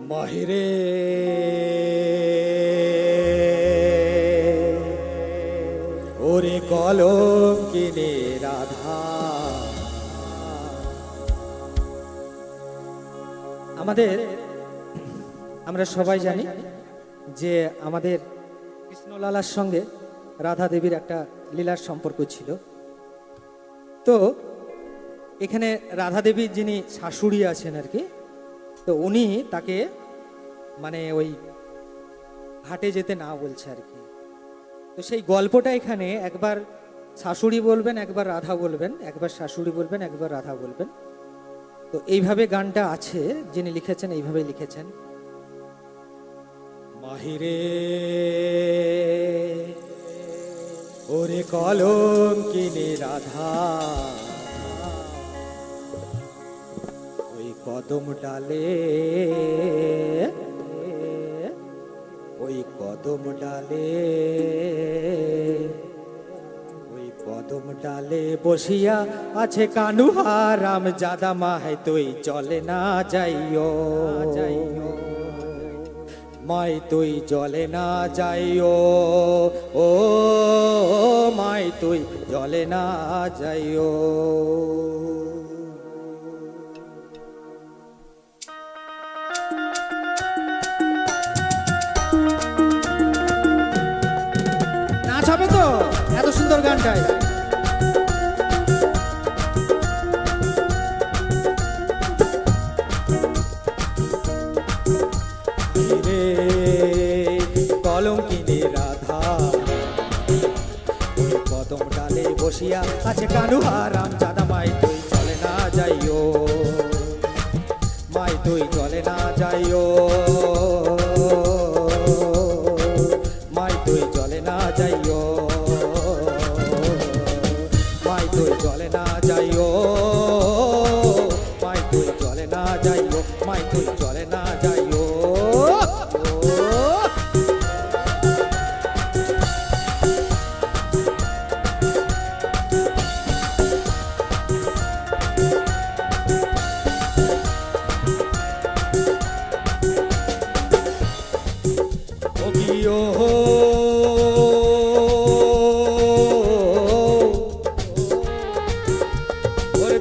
মাহিরে ওরে কলঙ্কিনী রাধা। আমরা সবাই জানি যে আমাদের কৃষ্ণলালার সঙ্গে রাধা দেবীর একটা লীলার সম্পর্ক ছিল। তো এখানে রাধা দেবীর যিনি শাশুড়ি আছেন আর কি, তো উনি তাকে মানে ওই ঘাটে যেতে না বলছে আর কি। তো সেই গল্পটা এখানে একবার শাশুড়ি বলবেন, একবার রাধা বলবেন, একবার শাশুড়ি বলবেন, একবার রাধা বলবেন। তো এইভাবে গানটা আছে, যিনি লিখেছেন এইভাবে লিখেছেন। মাহিরে ওরে কলঙ্কিনী রাধা, ওই কদম ডালে, ওই কদম ডালে, ওই কদম ডালে বসিয়া আছে কানুহা রাম জাদা মাহে তুই চলে না যাইও, মাই তুই জলে না যাইও, ও মাই তুই জলে না যাইও। নাচ হবে তো এত সুন্দর গানটায়। কলঙ্কিনী রাধা ওই কদম ডালে বসিয়া আছে কানুহা রাম জাদা মাই তুই চলে না যাইও, মাই তুই চলে না যাইও, মাই তুই চলে না যাইও, মাই তুই চলে না যাইও, মাই তুই চলে না যাইও, মাই তুই চলে না যাইও।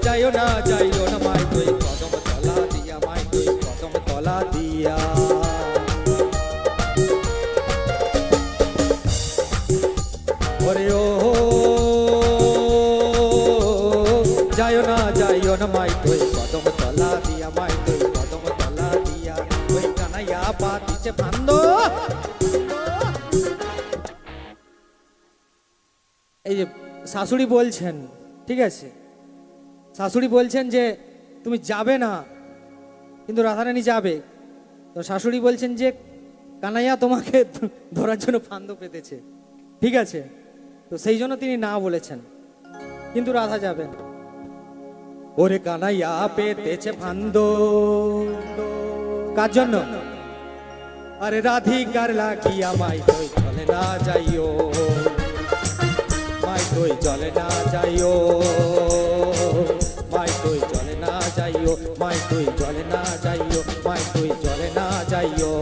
যাইও না যাইও না মাই তুই কদম তলা দিয়া, মাই তুই কদম তলা দিয়া, ওরে ও যাইও না যাইও না মাই তুই কদম তলা দিয়া, মাই তুই কদম তলা দিয়া, ওই কানাইয়া বাতিছে ফান্দ। এই যে শাশুড়ি বলছেন, ঠিক আছে, শাশুড়ি বলছেন যে তুমি যাবে না, কিন্তু রাধারানী যাবে। তো শাশুড়ি বলছেন যে কানাইয়া তোমাকে ধরার জন্য ফান্দ পেতেছে, ঠিক আছে, তো সেই জন্য তিনি না বলেছেন, কিন্তু রাধা যাবেন। ওরে কানাইয়া পেতেছে ফান্দ কার জন্য? আরে রাধিকার লাগিয়া মাই তুই চলে না যাইও, মাই তুই চলে না যাইও, মাই তুই চলে না যাইও, মাই তুই চলে না যাইও, মাই তুই চলে না যাইও।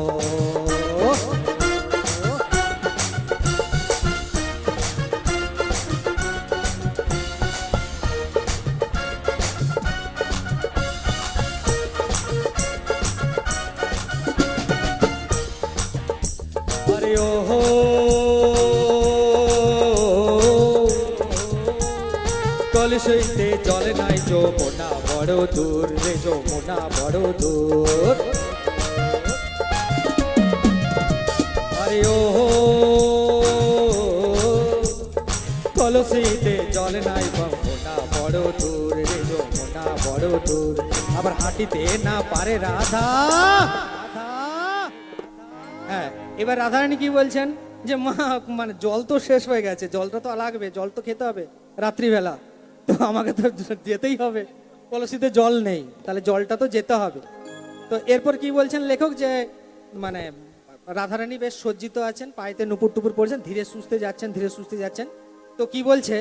আরে ও কলসইতে চলে নাই যমুনা বড় দূর রে, যমুনা বড় দূর। আরে ও কলসিতে চলে নাই যমুনা বড় দূর রে, যমুনা বড় দূর। আবার হাঁটিতে না পারে রাধা। হ্যাঁ, এবার রাধারানী কি বলছেন যে মা মানে জল তো শেষ হয়ে গেছে, জলটা তো লাগবে, জল তো খেতে হবে রাত্রিবেলা, তো আমাকে তো যেতেই হবে, কলসিতে জল নেই, তাহলে জলটা তো যেতে হবে। তো এরপর কি বলছেন লেখক যে মানে রাধারানী বেশ সজ্জিত আছেন, পায়েতে নুপুর টুপুর পড়ছেন, ধীরে সুস্থে যাচ্ছেন, ধীরে সুস্থে যাচ্ছেন। তো কি বলছে?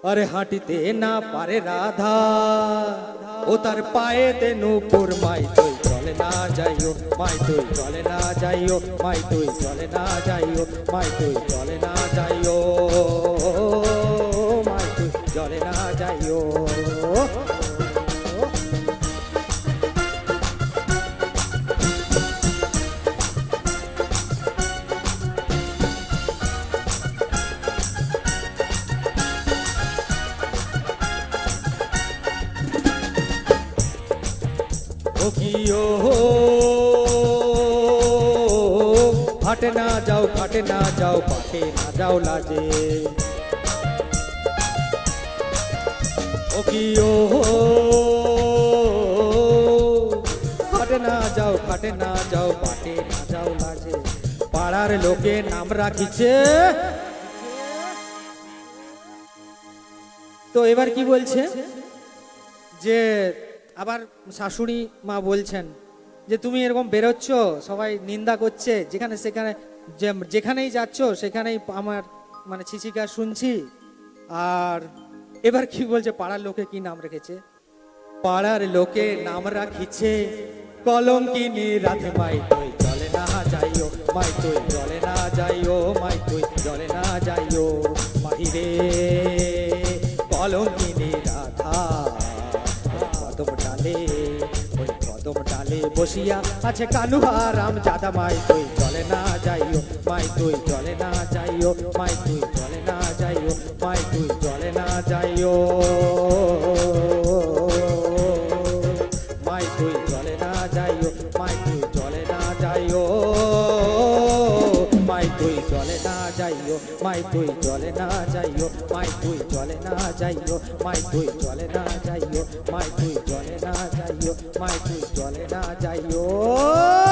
अरे हाटिते ना पारे राधा ओ तार पाएते नूपुर माई तोई चले ना जाइयो মাই তুই জলে না যাইও, মাই তুই জলে না যাইও, মাই তুই জলে না যাইও, মাই তুই জলে না যাইও। ও কি ও ফাটে না যাও, ফাটে না যাও, পাটে না যাও লাজে। ও কি ও ফাটে না যাও, ফাটে না যাও, পাটে না যাও লাজে। পাড়ার লোকে নাম রাখিছে। তো এবার কি বলছে যে আবার শাশুড়ি মা বলছেন যে তুমি এরকম বেরোচ্ছ, সবাই নিন্দা করছে, যেখানে সেখানে যেখানেই যাচ্ছ সেখানেই আমার মানে ছিচিকা শুনছি। আর এবার কি বলছে, পাড়ার লোকে কি নাম রেখেছে, পাড়ার লোকে নাম রাখিছে কলঙ্কিনী রাধে। মাই তুই জলে না যাইও, মাই তুই জলে না যাইও, মাই তুই জলে না যাইও। মাহিরে কলঙ্কিনী রাধা কদম ডালে, ওই কদম ডালে বসিয়া আছে কানুহা রাম জাদা। মাই তুই জলে না যাইও, মাই তুই জলে না যাইও, মাই তুই জলে না যাইও, মাই তুই জলে না যাইও, মাই তুই জলে না যাইও, মাই তুই জলে না যাইও, মাই তুই জলে না যাইও, মাই তুই জলে না যাইও, মাই তুই জলে না যাইও, মাই তুই জলে না যাইও, মাই তুই জলে না যাইও, মাই তুই জলে না যাইও।